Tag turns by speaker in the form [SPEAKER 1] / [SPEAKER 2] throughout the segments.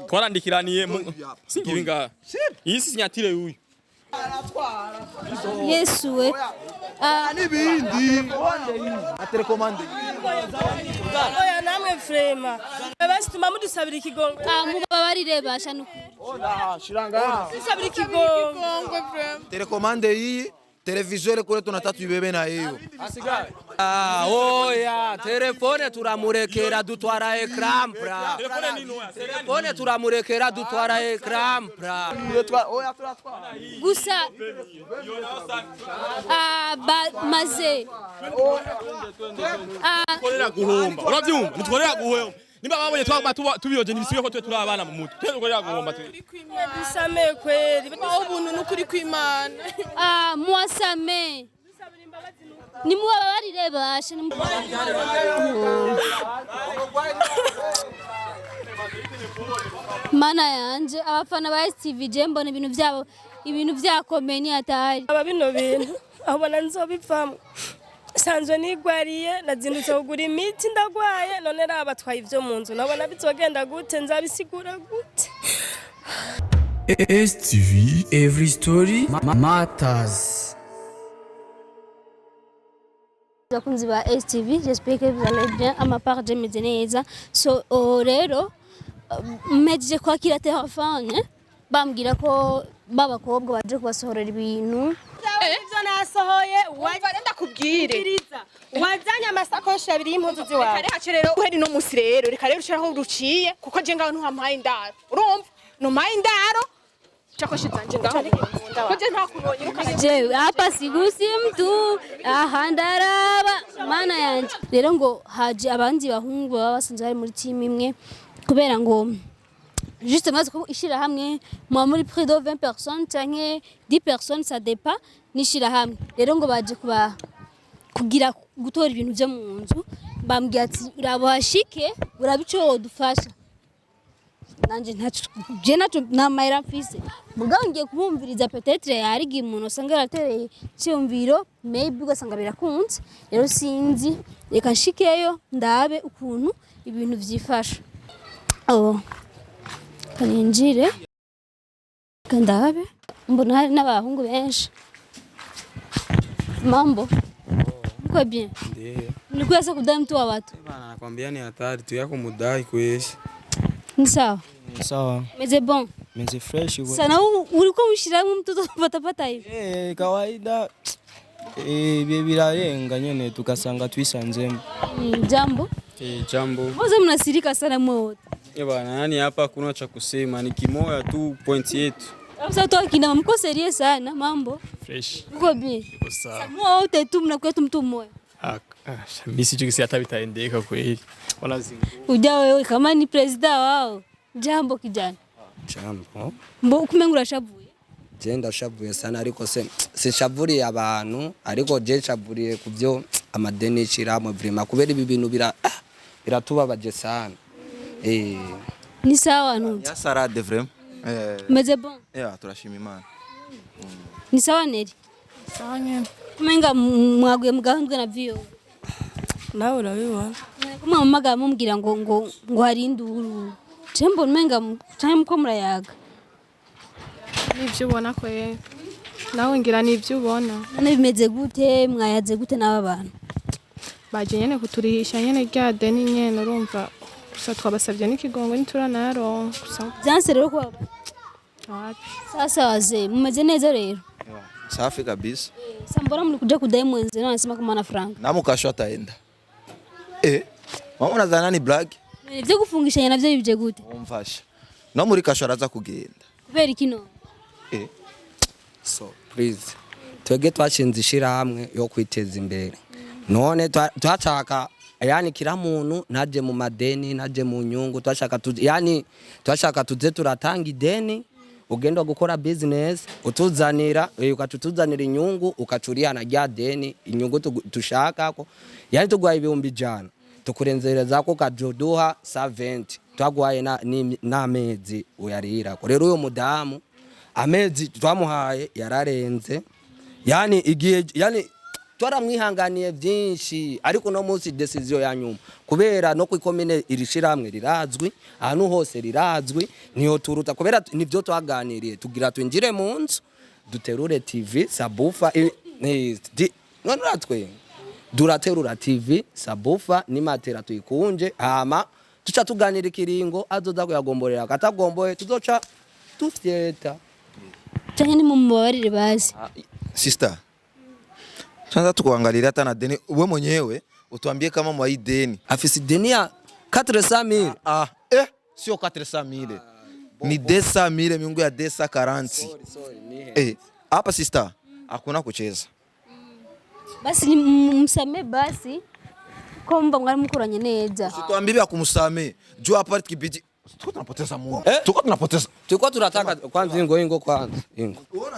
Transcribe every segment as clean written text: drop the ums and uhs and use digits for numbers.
[SPEAKER 1] twarandikiraniye singibi ngaha iyi si sinyatire yuyu
[SPEAKER 2] Yesu we
[SPEAKER 3] n'ibindi telecommande
[SPEAKER 4] oya namwe frema basi tuma mudusabira ikigongo
[SPEAKER 2] mubabarire basha n'ukuri
[SPEAKER 3] shiranga
[SPEAKER 4] dusabira ikigongo frema
[SPEAKER 3] telecommande iyi televiziyo kule tunatatu ibebe na hiyo
[SPEAKER 5] oya telefone turamurekera dutwara ecran pra telefone turamurekera dutwara ecran pra
[SPEAKER 3] oya turatwara
[SPEAKER 2] gusa maze
[SPEAKER 1] tworera guhomba urabyumva nitworera guhomba nimba babonye tubiyoje nibisibe ko turi abana mu mutwe tworera guhomba
[SPEAKER 4] dusame kweli ubuntu n'ukuri kw'Imana
[SPEAKER 2] mwasame ni mubabarire basha mana yanje abafana ba STV je mbona ibintu byakomeye ni atari
[SPEAKER 4] aba bino bintu abona nzobivamo sanzwe nigwariye nazindutse kugura imiti ndagwaye none raba twaye ivyo munzu nabona bizogenda gute nzabisigura gute
[SPEAKER 6] STV every story matters.
[SPEAKER 2] Bakunzi ba STV j'espère que vous allez bien à ma part je me neza so rero meje kwakira telefone bambwira ko babakobwa baje kubasohorera ibintu
[SPEAKER 4] ivyo nasohoye wagenda kubwire wazanye amasakoshi abiri y'impuzu ziwawe
[SPEAKER 7] reka rero uheri no musi rero reka rero ushiraho uruciye kuko je ngaho ntuhampaye indaro urumva numaye indaro chakoshi zanje ngaho ko je ntakubonye
[SPEAKER 2] je hapa sigusi mtu ahandaraba mana yanje rero ngo haje abandi bahungu baba basanze bari muri team imwe kubera ngo justement ko yishirahamwe muri près de 20 personnes canke 10 personnes ça dépend yishirahamwe rero ngo baje kugira gutora ibintu byo mu nzu bambwiye ati urabashike urabico wodufasha nanje ntaco namahera mfise mugabo ngiye kumumviriza peut-être yarigi umuntu usanga yaratereye cyumviro maybe ugasanga birakunze rero sinzi reka nshikeyo ndabe ukuntu ibintu vyifasha kaninjire kandabe mbona hari n'abahungu benshi mambo uko bien nilikuwa sasa kudai mtu wa watu
[SPEAKER 8] bana nakwambia ni hatari tu yako mudai kwesi
[SPEAKER 2] ni sawa
[SPEAKER 8] sawa
[SPEAKER 2] meze bon
[SPEAKER 8] meze fresh wewe
[SPEAKER 2] sana ulikuwa ushiramu mtoto patapata hivi
[SPEAKER 8] kawaida birarenga nyene tukasanga twisanzemo
[SPEAKER 2] jambo
[SPEAKER 8] jambo
[SPEAKER 2] mwanzo mnasirika sana mwote
[SPEAKER 8] bana yani hapa kuna cha kusema ni kimoya tu point yetu
[SPEAKER 2] sasa toa kina mko serious sana mambo
[SPEAKER 1] fresh
[SPEAKER 2] uko bien
[SPEAKER 1] uko sawa
[SPEAKER 2] mwote tu mnakuwa mtu mmoja
[SPEAKER 1] mimi sijui hata bitaendeka kweli wala zingu
[SPEAKER 2] uja wewe kama ni president wao jambo kijana
[SPEAKER 5] jambo
[SPEAKER 2] mbo kumengura shavuye
[SPEAKER 5] je ndashavuye sana ariko sishavuriye abantu ariko je nshavuriye kuvyo amadeni yishirahamwe vraiment kubera ibi bintu biratubabaje sana
[SPEAKER 2] ni sawa nunze
[SPEAKER 3] ya sarade vraiment
[SPEAKER 2] meze bon
[SPEAKER 3] turashima Imana
[SPEAKER 2] ni sawa neri
[SPEAKER 4] sawa nyene
[SPEAKER 2] kumenga mwaguye mugahundwe na Violla
[SPEAKER 4] nawe urabibona
[SPEAKER 2] kuma mamaga mumbwira ngo hari induru tembo menga cyane muko murayaga
[SPEAKER 4] nivyo ubona ko nawe ngira nivyo ubona
[SPEAKER 2] none bimeze gute mwayaze gute n'aba bantu
[SPEAKER 4] baje nyene kuturihisha nyene rya deni nyene urumva gusa twabasabye n'ikigongo nituranaro gusa
[SPEAKER 2] byanse rero ko
[SPEAKER 4] wapi
[SPEAKER 2] sasa wazee mumeze neza rero
[SPEAKER 3] safi kabisa
[SPEAKER 2] sambora muri kuja kudai mwenzi na nasema kama na frank
[SPEAKER 3] na mukasho ataenda mama unadhana ni black
[SPEAKER 2] byo gufungishanya navyo bibye gute
[SPEAKER 3] umfasha no muri kasho araza kugenda
[SPEAKER 2] kubera ikino
[SPEAKER 5] so please twege twashinze ishirahamwe yo kwiteza imbere none twashaka yani kila muntu naje mu madeni naje mu nyungu twashaka tuze turatanga ideni ugenda gukora business utuzanira ukatutuzanira inyungu ukacuria na rya deni inyungu tushaka ko yani tugwaye ibihumbi jana tukurenzereza ko kajoduha 70 twagwaye n'amezi uyarira ko rero uyo mudamu amezi twamuhaye yararenze yani igihe yani twaramwihanganiye byinshi ariko no munsi decision ya nyuma kubera no kwikomene irishirahamwe rirazwi ahantu hose rirazwi niyo turuta kubera nivyo twaganiriye tugira twinjire mu nzu duterure TV sabufa none ratwe duraterura TV sabufa ni matera tuyikunje hama tuca tuganira ikiringo azoza kuyagomborera katagomboye tuzoca tufyeta
[SPEAKER 2] canke ni mu mubabarire bazi
[SPEAKER 3] Sister, tunaanza tukuangalia hata na deni. Wewe mwenyewe utuambie kama mwa hii deni.
[SPEAKER 5] afisi deni ya 400,000.
[SPEAKER 3] Sio 400,000. Ni 200,000 miungu ya 240. Hapa sister, hakuna kucheza.
[SPEAKER 2] basi ni msame basi komba mwari mukoranye neza
[SPEAKER 3] Usituambie vya kumsamee. Jua hapa kibiji. Tuko tunapoteza muda. Tuko tunapoteza.
[SPEAKER 5] Tuko tunataka kwanza ingo kwanza.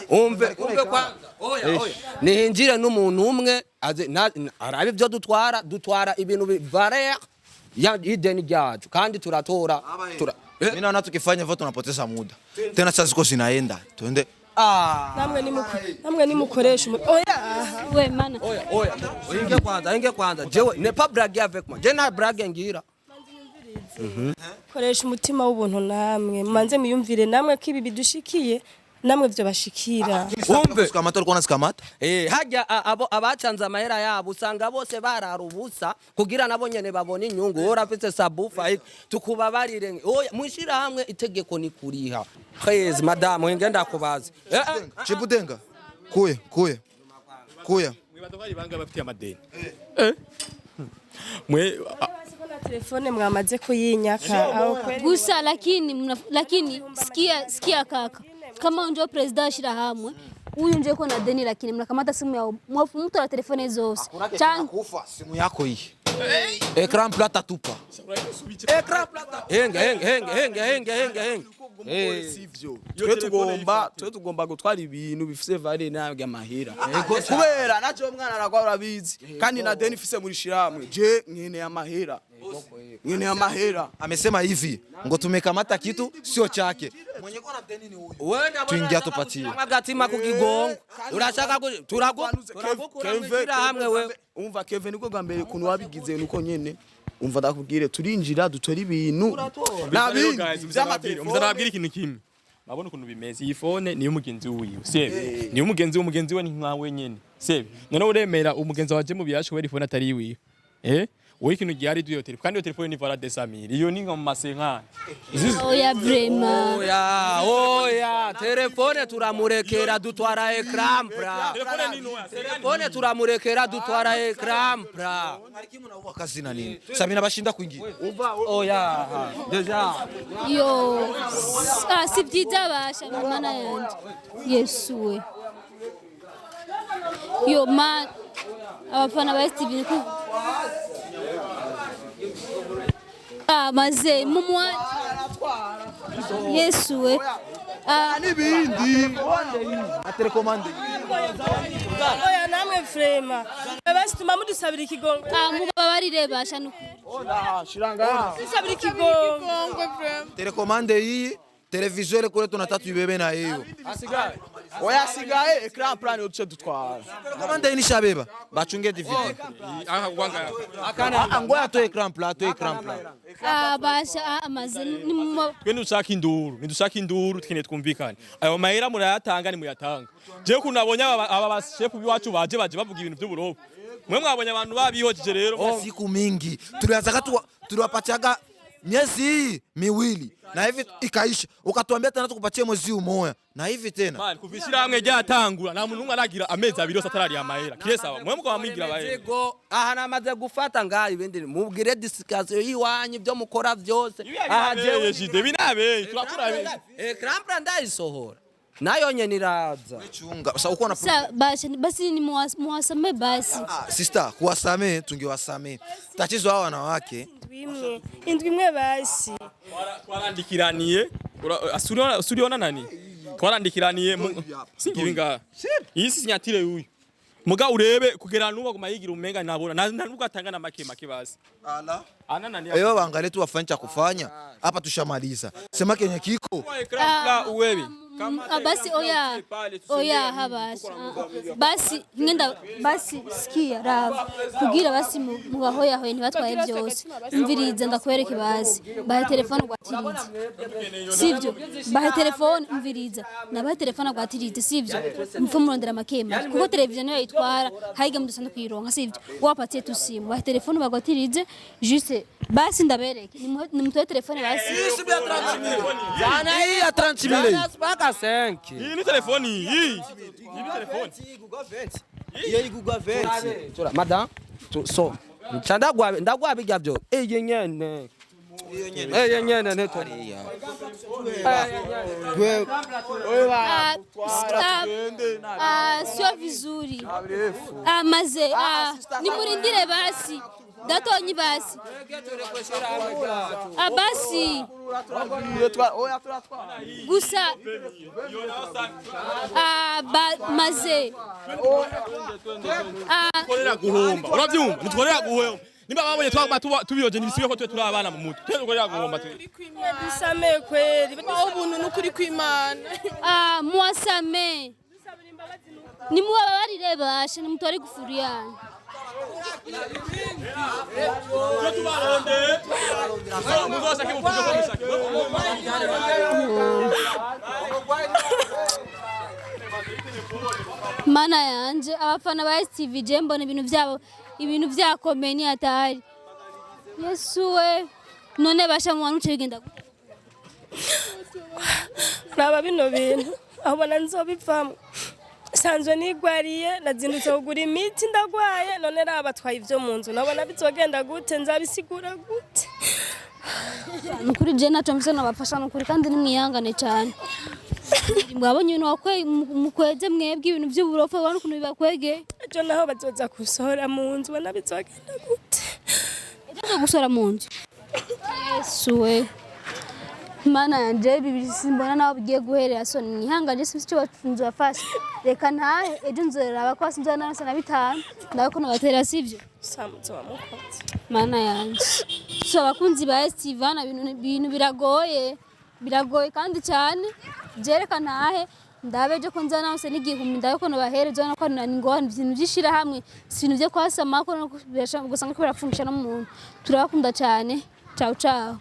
[SPEAKER 5] Umve kwanza. Oya. Nihinjire n'umuntu umwe arabe byo dutwara ibintu bivare ya ideni ryacu kandi turatora.
[SPEAKER 3] Mimi naona tukifanya hivyo tunapoteza muda. Tena sasa ziko zinaenda. Twende.
[SPEAKER 4] namwe nimukoresha oya
[SPEAKER 2] we mana
[SPEAKER 5] Oya. Inge kwanza. Jewe ne pas blaguer avec moi. Je na blague ngira.
[SPEAKER 4] koresha umutima w'ubuntu namwe manze miyumvire namwe ko ibi bidushikiye namwe byo bashikira
[SPEAKER 3] Umve. Sikamata ulikuwa unasikamata?
[SPEAKER 5] Hajya abacanze amahera yabo usanga bose bararubusa kugira nabo nyene babone inyungu urafite sabufa tukubabarire oya mwishirahamwe itegeko ni kuriha kwezi madame ngenda kubaza
[SPEAKER 3] Chibudenga. Kuya.
[SPEAKER 1] Mwibaza ko ari banga bafite amadeni. Mwe
[SPEAKER 4] telefone mwamaze kuyinyaka au kweli
[SPEAKER 2] gusa lakini sikia kaka kama unjo president yishirahamwe huyu nje ko na deni lakini mnakamata simu ya mwafu mtu na telefone zose
[SPEAKER 3] Kufa simu yako hii. Ekran plata tupa.
[SPEAKER 5] ekran plata henga
[SPEAKER 8] twe tugomba gutwara ibintu bifise valeur nabwe amahera kubera naco mwana arakwa urabizi kandi na deni fise muri shiramwe je nkene amahera
[SPEAKER 3] Amesema hivi, ngo tumekamata kitu sio chake. Mwenye kwa na deni ni huyu. Tuingia tupatie.
[SPEAKER 5] magatima kukigongo urashaka turagukura hamwe wewe
[SPEAKER 8] umva Kevin uko gambere kuntu wabigize nuko nyene umva ndakubwire turinjira dutora ibintu
[SPEAKER 1] muzarabwira ikintu kimwe babona ukuntu bimeze iyi phone niyo mugenzi wiwe sebe niyo mugenzi we ni nkawe nyene sebe none uremera umugenzi waje mu biyasho we phone atari wiwe wowe ikintu gihari duyo telefone kandi iyo telefone ni vala 200,000 iyo ni nka mu masenka
[SPEAKER 2] oya vrema
[SPEAKER 5] oya telefone turamurekera dutwara ekran pra telefone turamurekera dutwara ekran pra
[SPEAKER 3] Mariki mnaua kazi na nini? Sabina bashinda kuingia.
[SPEAKER 5] oya deja
[SPEAKER 2] yo si byiza basha mana yanje Yesu we yo man abafana ba Steve ko maze mumwa Yesu we
[SPEAKER 3] Nibindi. Atelekomande.
[SPEAKER 4] oya namwe frema basi tumamudusabira ikigongo
[SPEAKER 2] mubabarire basha nukuri
[SPEAKER 4] dusabira ikigongo
[SPEAKER 3] Telekomande hii, televiziyo ile kule tunataka tuibebe na hiyo.
[SPEAKER 8] asigaye ekran plan yo dutwara
[SPEAKER 3] Telekomande hii ni shabeba. Bachunge DVD. Ngoya to ekran plan.
[SPEAKER 2] basha amaze
[SPEAKER 1] twende dushaka induru twene twumvikane ayo mahera murayatanga ni muyatanga je kunabonye aba bashefu biwacu baje bavuga ibintu by'uburobo mwe mwabonye abantu babihojeje rero
[SPEAKER 3] Siku mingi tulianza tuliwapatiaga miezi miwili na hivi ikaisha, ukatuambia tena tukupatie mwezi umoja na hivi tena
[SPEAKER 1] man kuvishira hamwe ryatangura nta muntu umwe aragira amezi abiri yose atarari amahera kiresa mwe muko bamwigira abaye
[SPEAKER 5] aha namaze gufata ngaho ibindi mubwire discussion yiwanyu byo mukora byose
[SPEAKER 1] aha je jide binabe turakura
[SPEAKER 5] ekran plan ndayisohora nayo nyene iraza
[SPEAKER 3] chunga. Sasa uko na
[SPEAKER 2] basi ni muwasame basi
[SPEAKER 3] sister, kuwasamee tungewasamee. Tatizo hao wanawake
[SPEAKER 4] indwi imwe basi
[SPEAKER 1] twarandikiraniye asuriona nani twarandikiraniye singiringa iyi sinyatire yuyu muga urebe kugera nuba kumayigira umenga nabona nubwo atanga na make basi ana nani
[SPEAKER 3] Eyo waangalie tu wafanye cha kufanya hapa, tushamaliza. Sema kenye kiko
[SPEAKER 1] uwewe
[SPEAKER 2] basi oya habasha basi ngenda basi sikia rava kugira basi mubahoya hoye ntibatwaye byose umviriza ndakwereke basi bahe telefone gwatirize sivyo bahe telefone umviriza nabahe telefone gwatirize sivyo mfu murondera makema kuko televiziyo niyo yitwara haige mudusanda kuyironka sivyo wapatie tusimu bahe telefone bagwatirize juste basi ndabereke nimutwe telefone basi
[SPEAKER 3] Zana hii ya 30
[SPEAKER 5] Mpaka 5.
[SPEAKER 1] Hii ni telefoni hii. Hii ni telefoni.
[SPEAKER 3] Iyo igugwa 20.
[SPEAKER 5] Tura madam. So. Ndagwa bijya byo. Yenyene. Yenyene neto.
[SPEAKER 2] sio vizuri maze nimurindire basi datonyi basi basi gusa maze
[SPEAKER 1] Tworera guhomba. Uravyumva? Nitworera guhomba. Nimba babonye twaguma tubiyoje nibisibe ko twe turi abana mu mutu. Tworera guhomba twe.
[SPEAKER 7] Dusame kweli. Aho buntu nukuri kw'Imana.
[SPEAKER 2] Mwasame. Nimubabarire bashe nimutware gufuriyana. Mana yanje abafana ba STV je mbona ibintu byakomeye ni atari Yesu we none basha mu wantu bigenda
[SPEAKER 4] naba bino bintu abona nzobivamo sanzwe nigwariye nazindutse kugura imiti ndagwaye none raba twaye ivyo munzu nabona bizogenda gute nzabisigura gute
[SPEAKER 2] nukuri je naco mfise nabafasha nukuri kandi nimwihangane cyane mwabonye ibintu mukweze mwebwe ibintu by'uburofa abantu kuntu bibakwege
[SPEAKER 4] ejo naho bazoza gusohora mu nzu bona bizogenda gute
[SPEAKER 2] ejo gusohora mu nzu Yesu we Mana yanje bibiri simbona naho bigiye guherera so mwihangane sinzi cyo batunze bafasha reka ntahe ejo nzoraba ko sinzi narasa na 5 ndako nabatera sivyo
[SPEAKER 4] samuzo wamukoze
[SPEAKER 2] Mana yanje so abakunzi ba STV na bintu biragoye kandi cyane jereka ntahe ndabeje ko nzana nose n'igihumi ndabe ko nabahereje no ko ngwana ibintu byishirahamwe ibintu byo kwasama ko gusanga ko birafungisha no muntu turabakunda cyane ciao ciao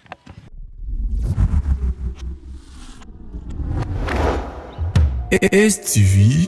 [SPEAKER 6] STV